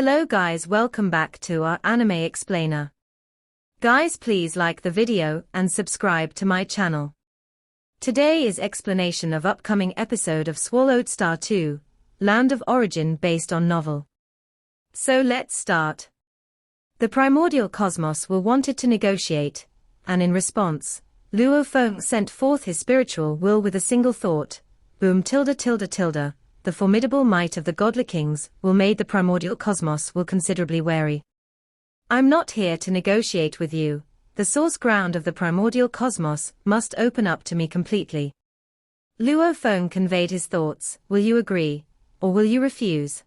Hello guys, welcome back to our anime explainer. Guys, please like the video and subscribe to my channel. Today is explanation of upcoming episode of Swallowed Star 2, Land of Origin based on novel. So let's start. The primordial cosmos will wanted to negotiate, and in response, Luo Feng sent forth his spiritual will with a single thought, boom tilde tilde tilde. The formidable might of the godly kings will made the primordial cosmos will considerably wary. I'm not here to negotiate with you, the source ground of the primordial cosmos must open up to me completely. Luo Feng conveyed his thoughts, will you agree, or will you refuse?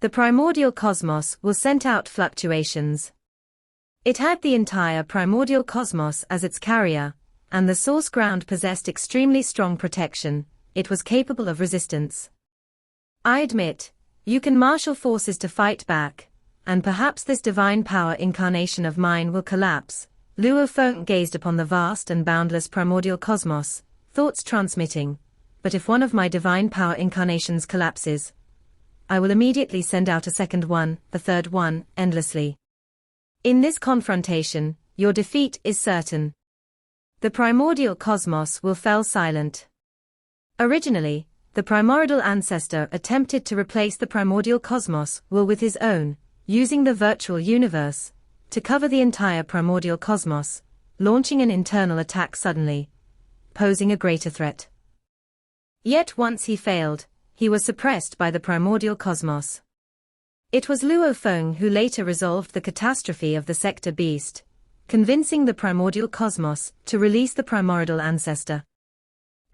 The primordial cosmos will send out fluctuations. It had the entire primordial cosmos as its carrier, and the source ground possessed extremely strong protection, it was capable of resistance. I admit, you can marshal forces to fight back, and perhaps this divine power incarnation of mine will collapse. Luo Feng gazed upon the vast and boundless primordial cosmos, thoughts transmitting, but if one of my divine power incarnations collapses, I will immediately send out a second one, the third one, endlessly. In this confrontation, your defeat is certain. The primordial cosmos will fell silent. Originally, the primordial ancestor attempted to replace the primordial cosmos will with his own, using the virtual universe, to cover the entire primordial cosmos, launching an internal attack suddenly, posing a greater threat. Yet once he failed, he was suppressed by the primordial cosmos. It was Luo Feng who later resolved the catastrophe of the sector beast, convincing the primordial cosmos to release the primordial ancestor.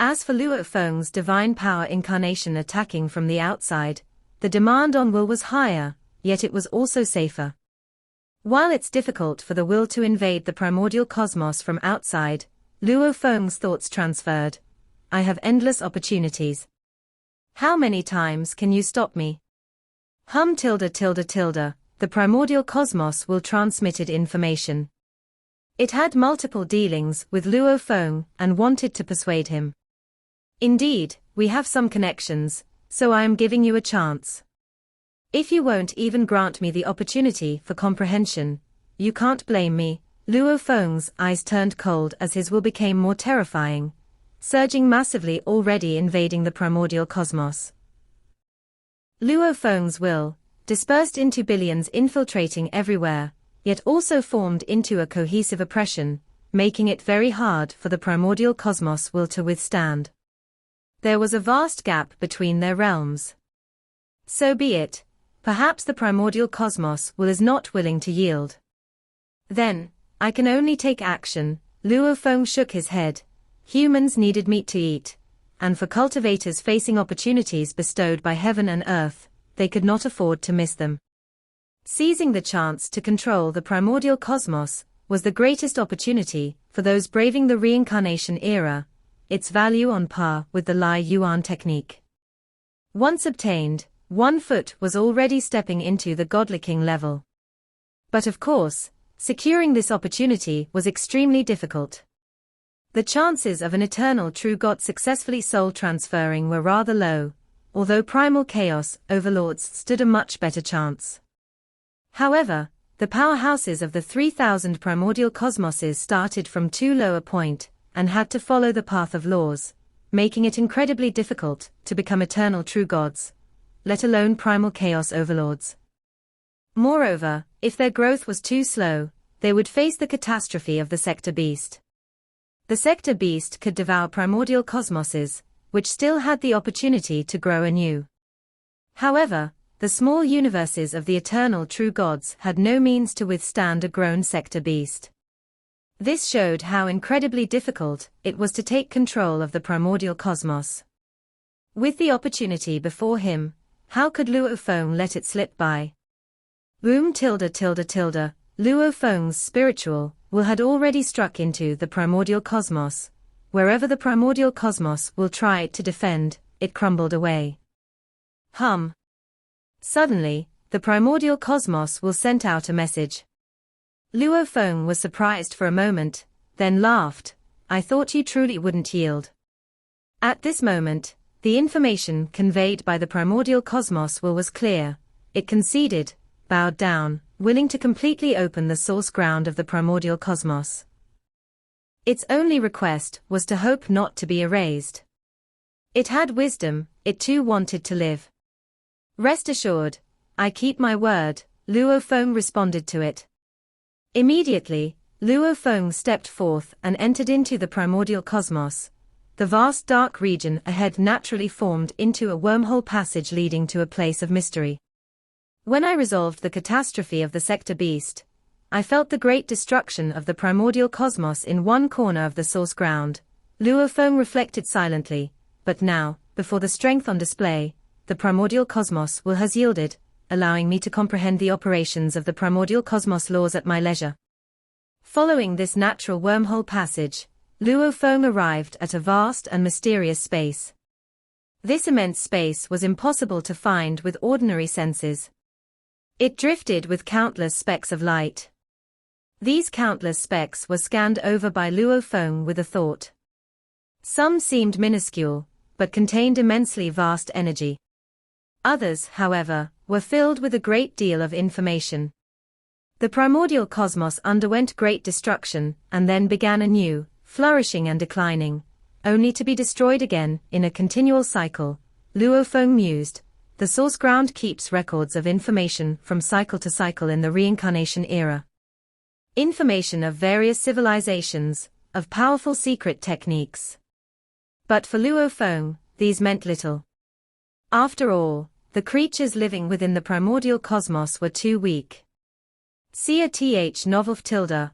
As for Luo Feng's divine power incarnation attacking from the outside, the demand on will was higher, yet it was also safer. While it's difficult for the will to invade the primordial cosmos from outside, Luo Feng's thoughts transferred. I have endless opportunities. How many times can you stop me? Tilde tilde tilde, the primordial cosmos will transmitted information. It had multiple dealings with Luo Feng and wanted to persuade him. Indeed, we have some connections, so I am giving you a chance. If you won't even grant me the opportunity for comprehension, you can't blame me. Luo Feng's eyes turned cold as his will became more terrifying, surging massively, already invading the primordial cosmos. Luo Feng's will, dispersed into billions infiltrating everywhere, yet also formed into a cohesive oppression, making it very hard for the primordial cosmos will to withstand. There was a vast gap between their realms. So be it, perhaps the primordial cosmos will is not willing to yield. Then, I can only take action. Luo Feng shook his head. Humans needed meat to eat, and for cultivators facing opportunities bestowed by heaven and earth, they could not afford to miss them. Seizing the chance to control the primordial cosmos was the greatest opportunity for those braving the reincarnation era, its value on par with the Lai Yuan technique. Once obtained, 1 foot was already stepping into the godly king level. But of course, securing this opportunity was extremely difficult. The chances of an eternal true god successfully soul transferring were rather low, although primal chaos overlords stood a much better chance. However, the powerhouses of the 3,000 primordial cosmoses started from too low a point, and had to follow the path of laws, making it incredibly difficult to become eternal true gods, let alone primal chaos overlords. Moreover, if their growth was too slow, they would face the catastrophe of the sector beast. The sector beast could devour primordial cosmoses, which still had the opportunity to grow anew. However, the small universes of the eternal true gods had no means to withstand a grown sector beast. This showed how incredibly difficult it was to take control of the primordial cosmos. With the opportunity before him, how could Luo Feng let it slip by? Boom tilde tilde tilde, Luo Feng's spiritual will had already struck into the primordial cosmos. Wherever the primordial cosmos will try to defend, it crumbled away. Suddenly, the primordial cosmos will sent out a message. Luo Feng was surprised for a moment, then laughed. I thought you truly wouldn't yield. At this moment, the information conveyed by the primordial cosmos will was clear. It conceded, bowed down, willing to completely open the source ground of the primordial cosmos. Its only request was to hope not to be erased. It had wisdom, it too wanted to live. Rest assured, I keep my word, Luo Feng responded to it. Immediately, Luo Feng stepped forth and entered into the primordial cosmos. The vast dark region ahead naturally formed into a wormhole passage leading to a place of mystery. When I resolved the catastrophe of the sector beast, I felt the great destruction of the primordial cosmos in one corner of the source ground. Luo Feng reflected silently, but now, before the strength on display, the primordial cosmos will has yielded, allowing me to comprehend the operations of the primordial cosmos laws at my leisure. Following this natural wormhole passage, Luo Feng arrived at a vast and mysterious space. This immense space was impossible to find with ordinary senses. It drifted with countless specks of light. These countless specks were scanned over by Luo Feng with a thought. Some seemed minuscule, but contained immensely vast energy. Others, however, were filled with a great deal of information. The primordial cosmos underwent great destruction, and then began anew, flourishing and declining, only to be destroyed again in a continual cycle. Luo Feng mused, the source ground keeps records of information from cycle to cycle in the reincarnation era. Information of various civilizations, of powerful secret techniques. But for Luo Feng, these meant little. After all, the creatures living within the primordial cosmos were too weak. See a th-novel.ia.net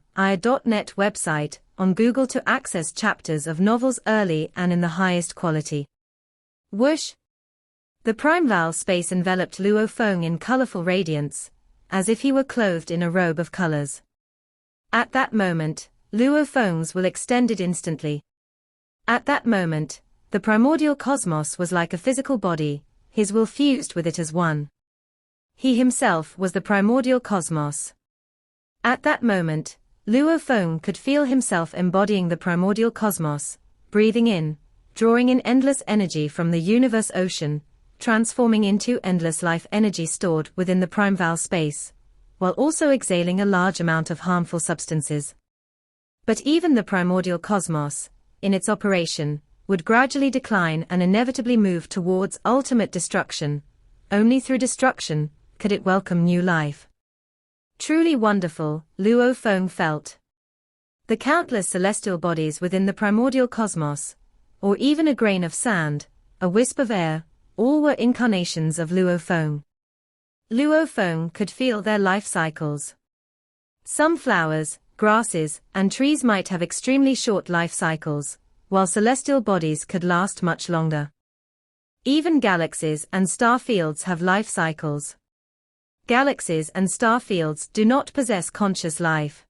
website on Google to access chapters of novels early and in the highest quality. Whoosh! The primeval space enveloped Luo Feng in colorful radiance, as if he were clothed in a robe of colors. At that moment, Luo Feng's will extended instantly. At that moment, the primordial cosmos was like a physical body, his will fused with it as one. He himself was the primordial cosmos. At that moment, Luo Feng could feel himself embodying the primordial cosmos, breathing in, drawing in endless energy from the universe ocean, transforming into endless life energy stored within the primeval space, while also exhaling a large amount of harmful substances. But even the primordial cosmos, in its operation, would gradually decline and inevitably move towards ultimate destruction. Only through destruction could it welcome new life. Truly wonderful, Luo Feng felt. The countless celestial bodies within the primordial cosmos, or even a grain of sand, a wisp of air, all were incarnations of Luo Feng. Luo Feng could feel their life cycles. Some flowers, grasses, and trees might have extremely short life cycles, while celestial bodies could last much longer. Even galaxies and star fields have life cycles. Galaxies and star fields do not possess conscious life.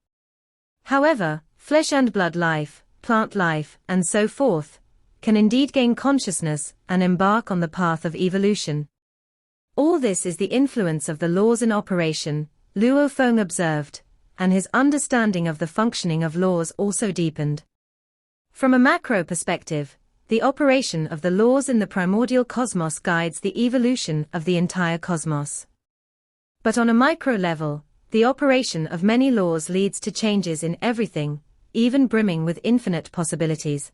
However, flesh and blood life, plant life, and so forth, can indeed gain consciousness and embark on the path of evolution. All this is the influence of the laws in operation, Luo Feng observed, and his understanding of the functioning of laws also deepened. From a macro perspective, the operation of the laws in the primordial cosmos guides the evolution of the entire cosmos. But on a micro level, the operation of many laws leads to changes in everything, even brimming with infinite possibilities.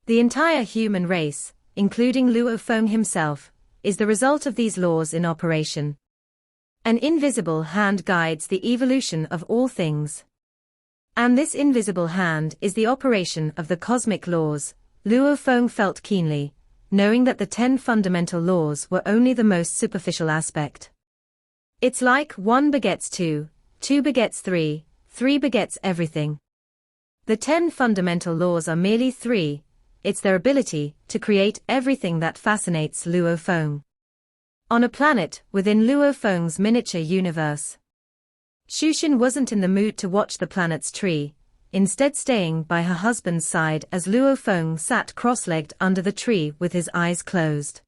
The entire human race, including Luo Feng himself, is the result of these laws in operation. An invisible hand guides the evolution of all things. And this invisible hand is the operation of the cosmic laws. Luo Feng felt keenly, knowing that the 10 fundamental laws were only the most superficial aspect. It's like 1 begets 2, 2 begets 3, 3 begets everything. The 10 fundamental laws are merely 3, it's their ability to create everything that fascinates Luo Feng. On a planet within Luo Feng's miniature universe, Shushin wasn't in the mood to watch the planet's tree, instead staying by her husband's side as Luo Feng sat cross-legged under the tree with his eyes closed.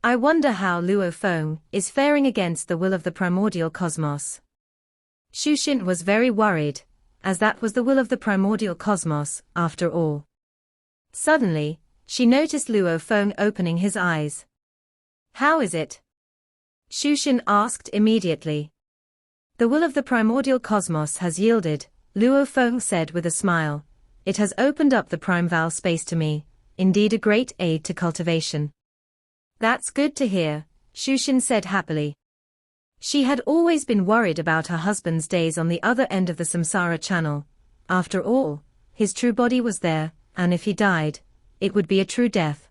I wonder how Luo Feng is faring against the will of the primordial cosmos. Shushin was very worried, as that was the will of the primordial cosmos, after all. Suddenly, she noticed Luo Feng opening his eyes. How is it? Shushin asked immediately. The will of the primordial cosmos has yielded, Luo Feng said with a smile. It has opened up the primeval space to me, indeed a great aid to cultivation. That's good to hear, Shushin said happily. She had always been worried about her husband's days on the other end of the samsara channel. After all, his true body was there, and if he died, it would be a true death.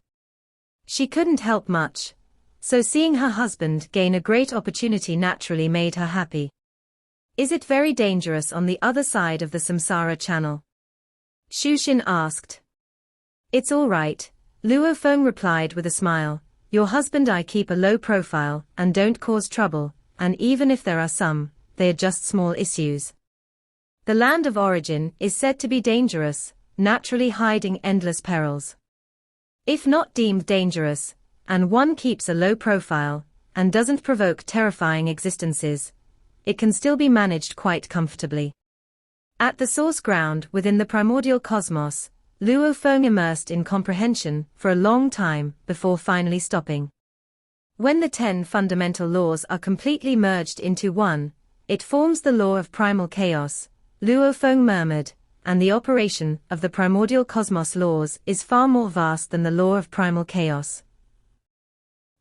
She couldn't help much, so seeing her husband gain a great opportunity naturally made her happy. Is it very dangerous on the other side of the samsara channel? Shushin asked. It's all right, Luo Feng replied with a smile. Your husband and I keep a low profile and don't cause trouble, and even if there are some, they are just small issues. The land of origin is said to be dangerous, naturally hiding endless perils. If not deemed dangerous, and one keeps a low profile, and doesn't provoke terrifying existences, it can still be managed quite comfortably. At the source ground within the primordial cosmos, Luo Feng immersed in comprehension for a long time before finally stopping. When the 10 fundamental laws are completely merged into one, it forms the law of primal chaos, Luo Feng murmured, and the operation of the primordial cosmos laws is far more vast than the law of primal chaos.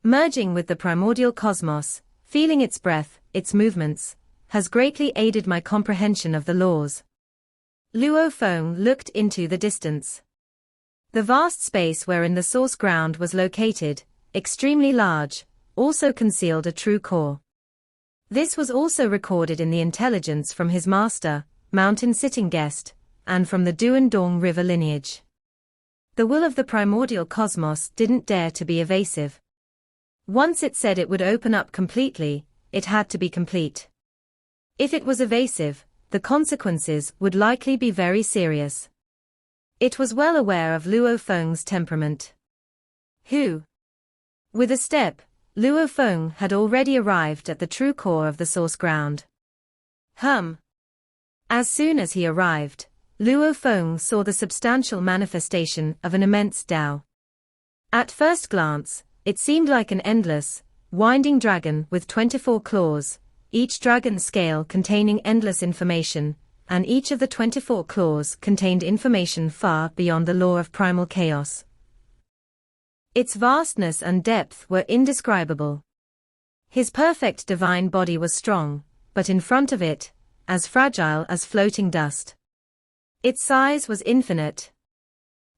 Merging with the primordial cosmos, feeling its breath, its movements, has greatly aided my comprehension of the laws. Luo Feng looked into the distance. The vast space wherein the source ground was located, extremely large, also concealed a true core. This was also recorded in the intelligence from his master, mountain sitting guest, and from the Duandong River lineage. The will of the primordial cosmos didn't dare to be evasive. Once it said it would open up completely, it had to be complete. If it was evasive, the consequences would likely be very serious. It was well aware of Luo Feng's temperament. With a step, Luo Feng had already arrived at the true core of the source ground. As soon as he arrived, Luo Feng saw the substantial manifestation of an immense Tao. At first glance, it seemed like an endless, winding dragon with 24 claws, each dragon scale containing endless information, and each of the 24 claws contained information far beyond the law of primal chaos. Its vastness and depth were indescribable. His perfect divine body was strong, but in front of it, as fragile as floating dust. Its size was infinite.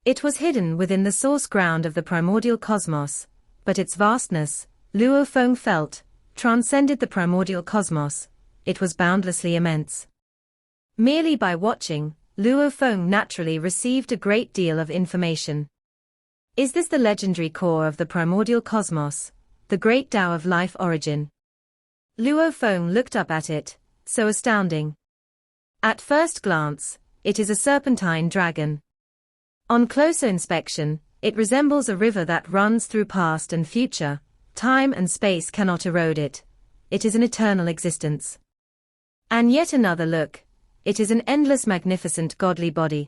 It was hidden within the source ground of the primordial cosmos, but its vastness, Luo Feng felt, transcended the primordial cosmos. It was boundlessly immense. Merely by watching, Luo Feng naturally received a great deal of information. Is this the legendary core of the primordial cosmos, the great Tao of life origin? Luo Feng looked up at it, so astounding. At first glance, it is a serpentine dragon. On closer inspection, it resembles a river that runs through past and future. Time and space cannot erode it. It is an eternal existence. And yet another look. It is an endless magnificent godly body.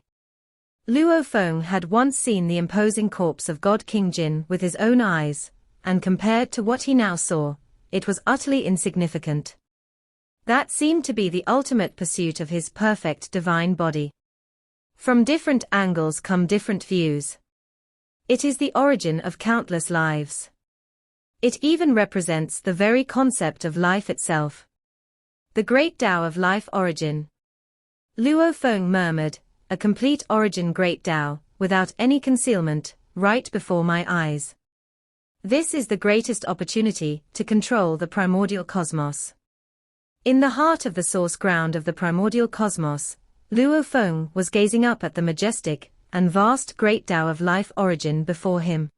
Luo Feng had once seen the imposing corpse of God King Jin with his own eyes, and compared to what he now saw, it was utterly insignificant. That seemed to be the ultimate pursuit of his perfect divine body. From different angles come different views. It is the origin of countless lives. It even represents the very concept of life itself. The great Tao of life origin. Luo Feng murmured, a complete origin great Tao, without any concealment, right before my eyes. This is the greatest opportunity to control the primordial cosmos. In the heart of the source ground of the primordial cosmos, Luo Feng was gazing up at the majestic and vast great Tao of life origin before him.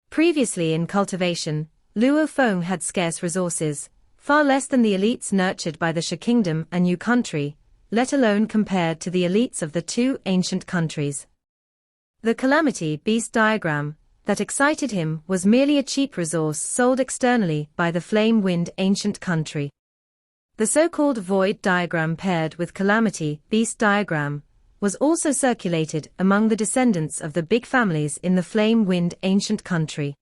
Previously in cultivation, Luo Feng had scarce resources, far less than the elites nurtured by the Sha Kingdom and New Country, let alone compared to the elites of the two ancient countries. The calamity beast diagram that excited him was merely a cheap resource sold externally by the flame-wind ancient country. The so-called void diagram paired with calamity beast diagram was also circulated among the descendants of the big families in the flame-wind ancient country.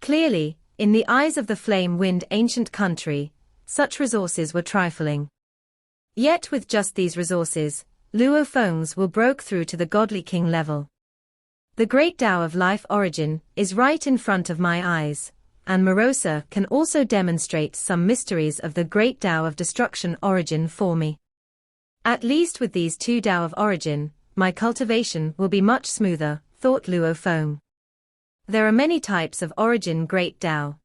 Clearly, In the eyes of the flame-wind ancient country, such resources were trifling. Yet with just these resources, Luo Feng's will broke through to the godly king level. The great Tao of life origin is right in front of my eyes, and Morosa can also demonstrate some mysteries of the great Tao of destruction origin for me. At least with these two Tao of origin, my cultivation will be much smoother, thought Luo Feng. There are many types of origin great Tao.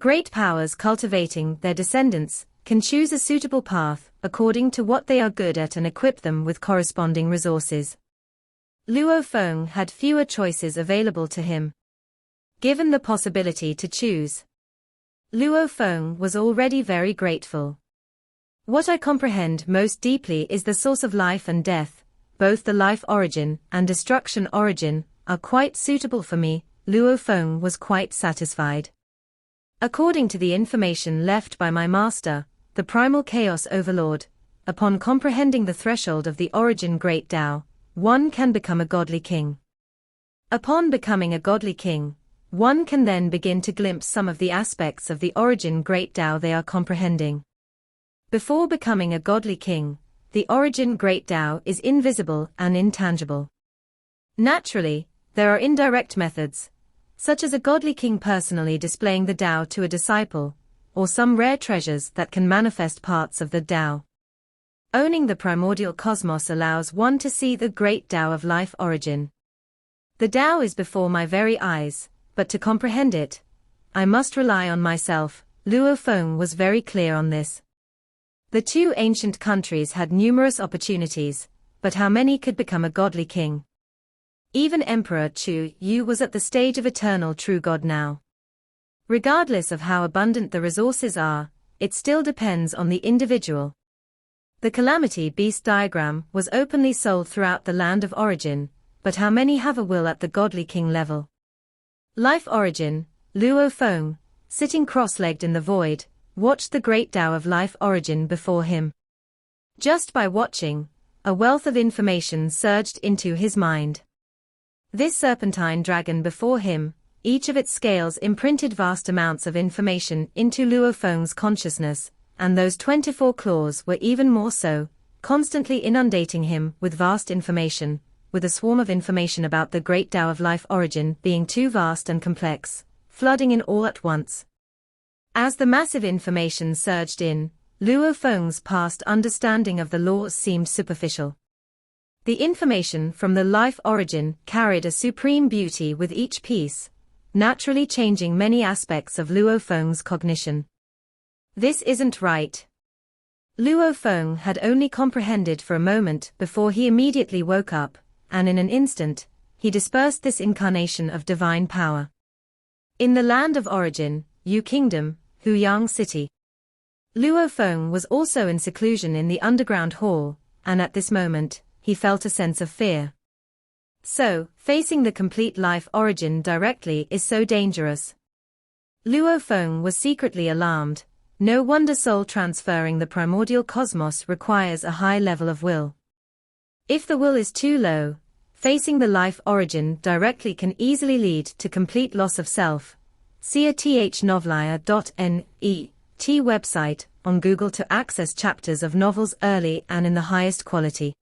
Great powers cultivating their descendants can choose a suitable path according to what they are good at and equip them with corresponding resources. Luo Feng had fewer choices available to him. Given the possibility to choose, Luo Feng was already very grateful. What I comprehend most deeply is the source of life and death. Both the life origin and destruction origin are quite suitable for me. Luo Feng was quite satisfied. According to the information left by my master, the primal chaos overlord, upon comprehending the threshold of the origin great Tao, one can become a godly king. Upon becoming a godly king, one can then begin to glimpse some of the aspects of the origin great Tao they are comprehending. Before becoming a godly king, the origin great Tao is invisible and intangible. Naturally, there are indirect methods, such as a godly king personally displaying the Tao to a disciple, or some rare treasures that can manifest parts of the Tao. Owning the primordial cosmos allows one to see the great Tao of life origin. The Tao is before my very eyes, but to comprehend it, I must rely on myself. Luo Feng was very clear on this. The two ancient countries had numerous opportunities, but how many could become a godly king? Even Emperor Chu Yu was at the stage of eternal true God now. Regardless of how abundant the resources are, it still depends on the individual. The Calamity Beast diagram was openly sold throughout the land of origin, but how many have a will at the godly king level? Life origin, Luo Feng, sitting cross-legged in the void, watched the great Tao of life origin before him. Just by watching, a wealth of information surged into his mind. This serpentine dragon before him, each of its scales imprinted vast amounts of information into Luo Feng's consciousness, and those 24 claws were even more so, constantly inundating him with vast information, with a swarm of information about the great Tao of life origin being too vast and complex, flooding in all at once. As the massive information surged in, Luo Feng's past understanding of the laws seemed superficial. The information from the life origin carried a supreme beauty with each piece, naturally changing many aspects of Luo Feng's cognition. This isn't right. Luo Feng had only comprehended for a moment before he immediately woke up, and in an instant, he dispersed this incarnation of divine power. In the land of origin, Yu Kingdom, Huyang City, Luo Feng was also in seclusion in the underground hall, and at this moment, he felt a sense of fear. So, facing the complete life origin directly is so dangerous. Luo Feng was secretly alarmed. No wonder soul transferring the primordial cosmos requires a high level of will. If the will is too low, facing the life origin directly can easily lead to complete loss of self. See a thnovlaya.net website on Google to access chapters of novels early and in the highest quality.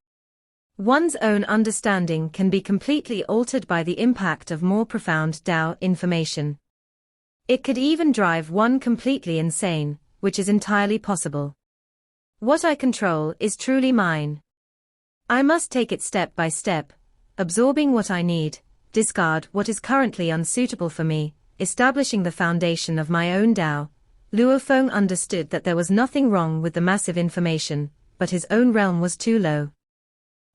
One's own understanding can be completely altered by the impact of more profound Tao information. It could even drive one completely insane, which is entirely possible. What I control is truly mine. I must take it step by step, absorbing what I need, discard what is currently unsuitable for me, establishing the foundation of my own Tao. Luo Feng understood that there was nothing wrong with the massive information, but his own realm was too low.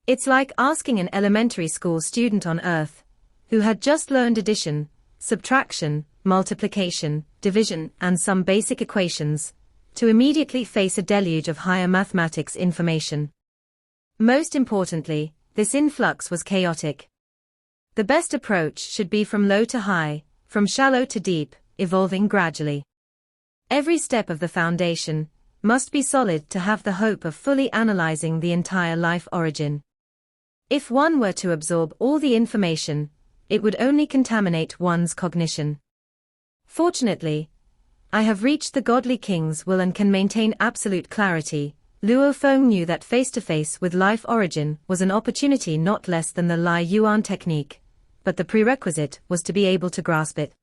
It's like asking an elementary school student on Earth, who had just learned addition, subtraction, multiplication, division, and some basic equations, to immediately face a deluge of higher mathematics information. Most importantly, this influx was chaotic. The best approach should be from low to high, from shallow to deep, evolving gradually. Every step of the foundation must be solid to have the hope of fully analyzing the entire life origin. If one were to absorb all the information, it would only contaminate one's cognition. Fortunately, I have reached the godly king's will and can maintain absolute clarity. Luo Feng knew that face-to-face with life origin was an opportunity not less than the Lai Yuan technique, but the prerequisite was to be able to grasp it.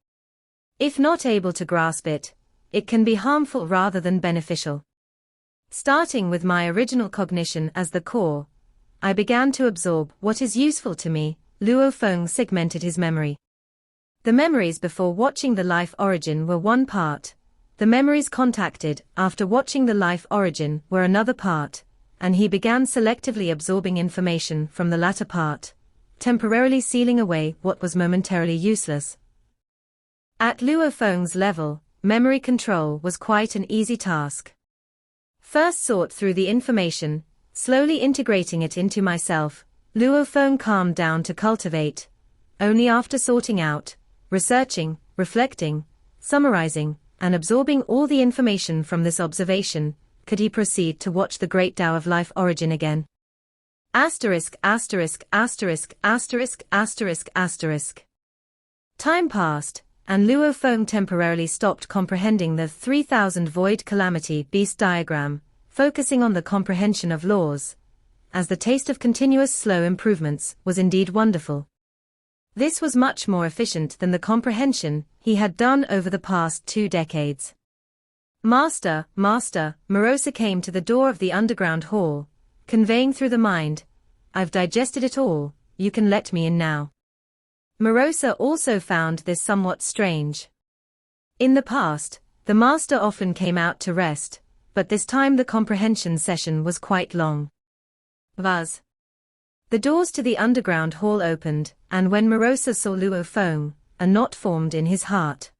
If not able to grasp it, it can be harmful rather than beneficial. Starting with my original cognition as the core, I began to absorb what is useful to me. Luo Feng segmented his memory. The memories before watching the life origin were one part, the memories contacted after watching the life origin were another part, and he began selectively absorbing information from the latter part, temporarily sealing away what was momentarily useless. At Luo Feng's level, memory control was quite an easy task. First sort through the information, slowly integrating it into myself. Luo Feng calmed down to cultivate. Only after sorting out, researching, reflecting, summarizing, and absorbing all the information from this observation, could he proceed to watch the great Tao of life origin again. Asterisk, asterisk, asterisk, asterisk, asterisk, asterisk. Time passed, and Luo Feng temporarily stopped comprehending the 3000 void calamity beast diagram, focusing on the comprehension of laws, as the taste of continuous slow improvements was indeed wonderful. This was much more efficient than the comprehension he had done over the past 2 decades. Master, Morosa came to the door of the underground hall, conveying through the mind, I've digested it all, you can let me in now. Morosa also found this somewhat strange. In the past, the master often came out to rest, but this time the comprehension session was quite long. Buzz. The doors to the underground hall opened, and when Morosa saw Luo Feng, a knot formed in his heart.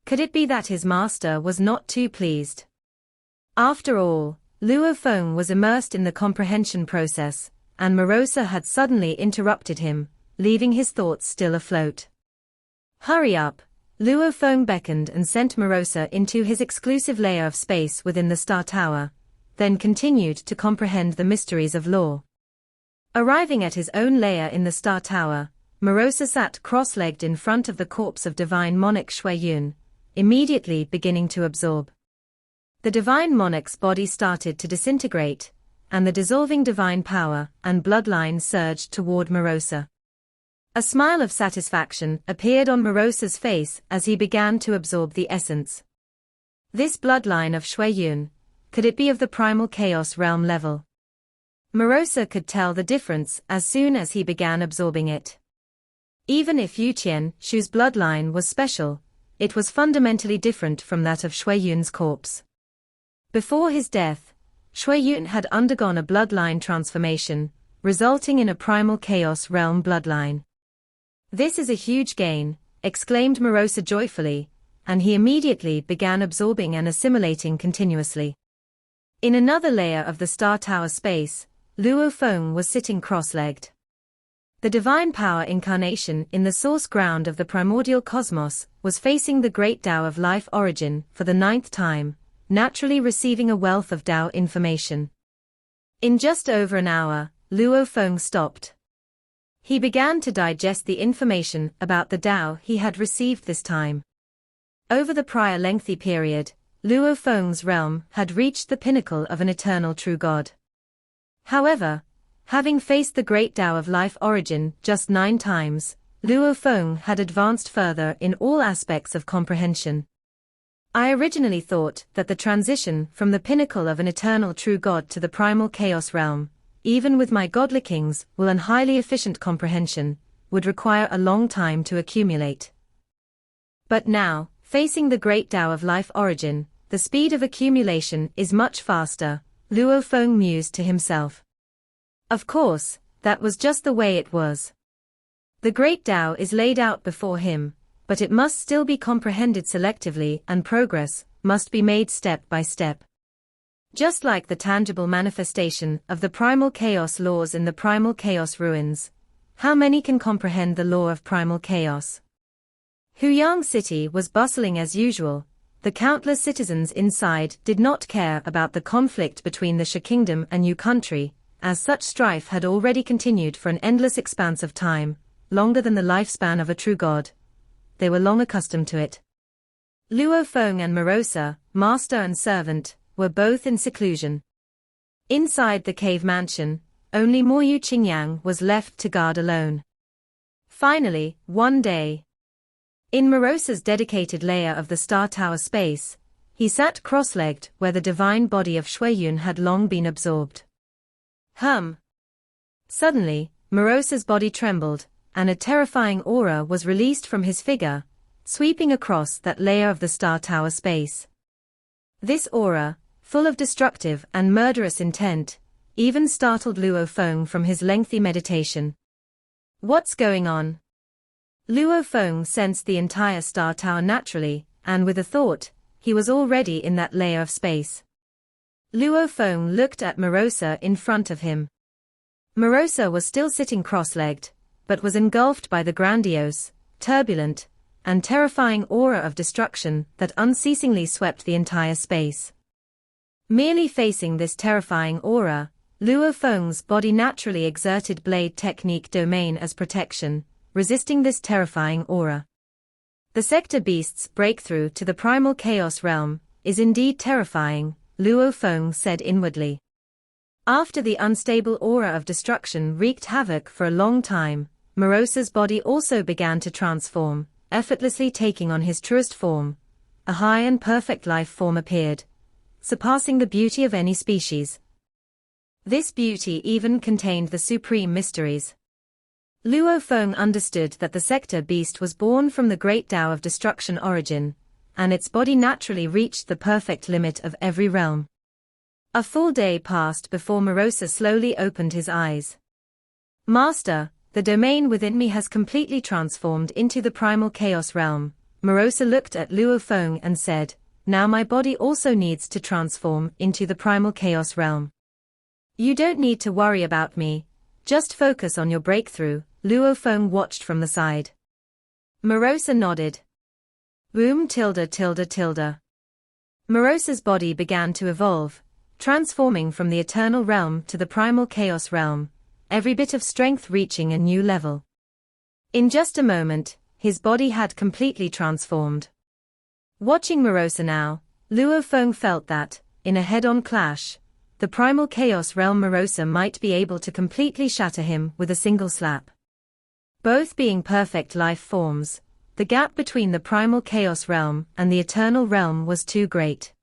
Could it be that his master was not too pleased? After all, Luo Feng was immersed in the comprehension process, and Morosa had suddenly interrupted him, leaving his thoughts still afloat. Hurry up, Luo Feng beckoned and sent Morosa into his exclusive layer of space within the Star Tower, then continued to comprehend the mysteries of law. Arriving at his own layer in the Star Tower, Morosa sat cross-legged in front of the corpse of divine monarch Shui Yun, immediately beginning to absorb. The divine monarch's body started to disintegrate, and the dissolving divine power and bloodline surged toward Morosa. A smile of satisfaction appeared on Morosa's face as he began to absorb the essence. This bloodline of Shui Yun, could it be of the primal chaos realm level? Morosa could tell the difference as soon as he began absorbing it. Even if Yu Qianshu's bloodline was special, it was fundamentally different from that of Shui Yun's corpse. Before his death, Shui Yun had undergone a bloodline transformation, resulting in a primal chaos realm bloodline. This is a huge gain, exclaimed Morosa joyfully, and he immediately began absorbing and assimilating continuously. In another layer of the Star Tower space, Luo Feng was sitting cross-legged. The divine power incarnation in the source ground of the primordial cosmos was facing the great Tao of life origin for the 9th time, naturally receiving a wealth of Tao information. In just over an hour, Luo Feng stopped. He began to digest the information about the Tao he had received this time. Over the prior lengthy period, Luo Feng's realm had reached the pinnacle of an eternal true God. However, having faced the great Tao of life origin just 9 times, Luo Feng had advanced further in all aspects of comprehension. I originally thought that the transition from the pinnacle of an eternal true God to the primal chaos realm, even with my godly king's will and highly efficient comprehension, would require a long time to accumulate. But now, facing the great Tao of life origin, the speed of accumulation is much faster, Luo Feng mused to himself. Of course, that was just the way it was. The great Tao is laid out before him, but it must still be comprehended selectively and progress must be made step by step. Just like the tangible manifestation of the primal chaos laws in the primal chaos ruins, how many can comprehend the law of primal chaos? Huyang City was bustling as usual. The countless citizens inside did not care about the conflict between the Sha Kingdom and Yu country, as such strife had already continued for an endless expanse of time, longer than the lifespan of a true god. They were long accustomed to it. Luo Feng and Morosa, master and servant, were both in seclusion. Inside the cave mansion, only Moyu Qingyang was left to guard alone. Finally, one day, in Morosa's dedicated layer of the Star Tower space, he sat cross-legged where the divine body of Shuiyun had long been absorbed. Suddenly, Morosa's body trembled, and a terrifying aura was released from his figure, sweeping across that layer of the Star Tower space. This aura, full of destructive and murderous intent, even startled Luo Feng from his lengthy meditation. What's going on? Luo Feng sensed the entire Star Tower naturally, and with a thought, he was already in that layer of space. Luo Feng looked at Morosa in front of him. Morosa was still sitting cross-legged, but was engulfed by the grandiose, turbulent, and terrifying aura of destruction that unceasingly swept the entire space. Merely facing this terrifying aura, Luo Feng's body naturally exerted blade technique domain as protection, resisting this terrifying aura. The Sector Beast's breakthrough to the primal chaos realm is indeed terrifying, Luo Feng said inwardly. After the unstable aura of destruction wreaked havoc for a long time, Morosa's body also began to transform, effortlessly taking on his truest form. A high and perfect life form appeared, surpassing the beauty of any species. This beauty even contained the supreme mysteries. Luo Feng understood that the Sector Beast was born from the great Tao of destruction origin, and its body naturally reached the perfect limit of every realm. A full day passed before Morosa slowly opened his eyes. Master, the domain within me has completely transformed into the primal chaos realm. Morosa looked at Luo Feng and said, now my body also needs to transform into the primal chaos realm. You don't need to worry about me, just focus on your breakthrough. Luo Feng watched from the side. Morosa nodded. Morosa's body began to evolve, transforming from the eternal realm to the primal chaos realm, every bit of strength reaching a new level. In just a moment, his body had completely transformed. Watching Morosa now, Luo Feng felt that, in a head-on clash, the primal chaos realm Morosa might be able to completely shatter him with a single slap. Both being perfect life forms, the gap between the primal chaos realm and the eternal realm was too great.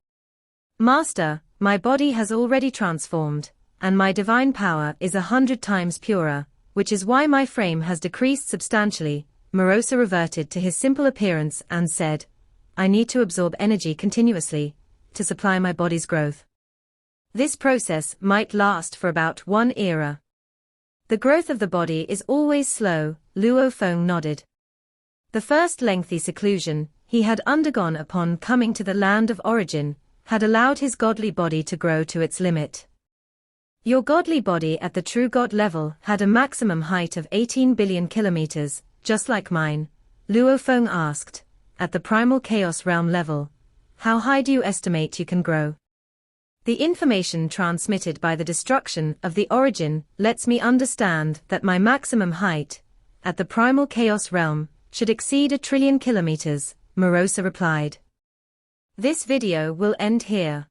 Master, my body has already transformed, and my divine power is 100 times purer, which is why my frame has decreased substantially. Morosa reverted to his simple appearance and said, I need to absorb energy continuously, to supply my body's growth. This process might last for about 1 era. The growth of the body is always slow, Luo Feng nodded. The first lengthy seclusion he had undergone upon coming to the land of origin had allowed his godly body to grow to its limit. Your godly body at the true god level had a maximum height of 18 billion kilometers, just like mine, Luo Feng asked. At the primal chaos realm level, how high do you estimate you can grow? The information transmitted by the destruction of the origin lets me understand that my maximum height, at the primal chaos realm, should exceed 1 trillion kilometers, Morosa replied. This video will end here.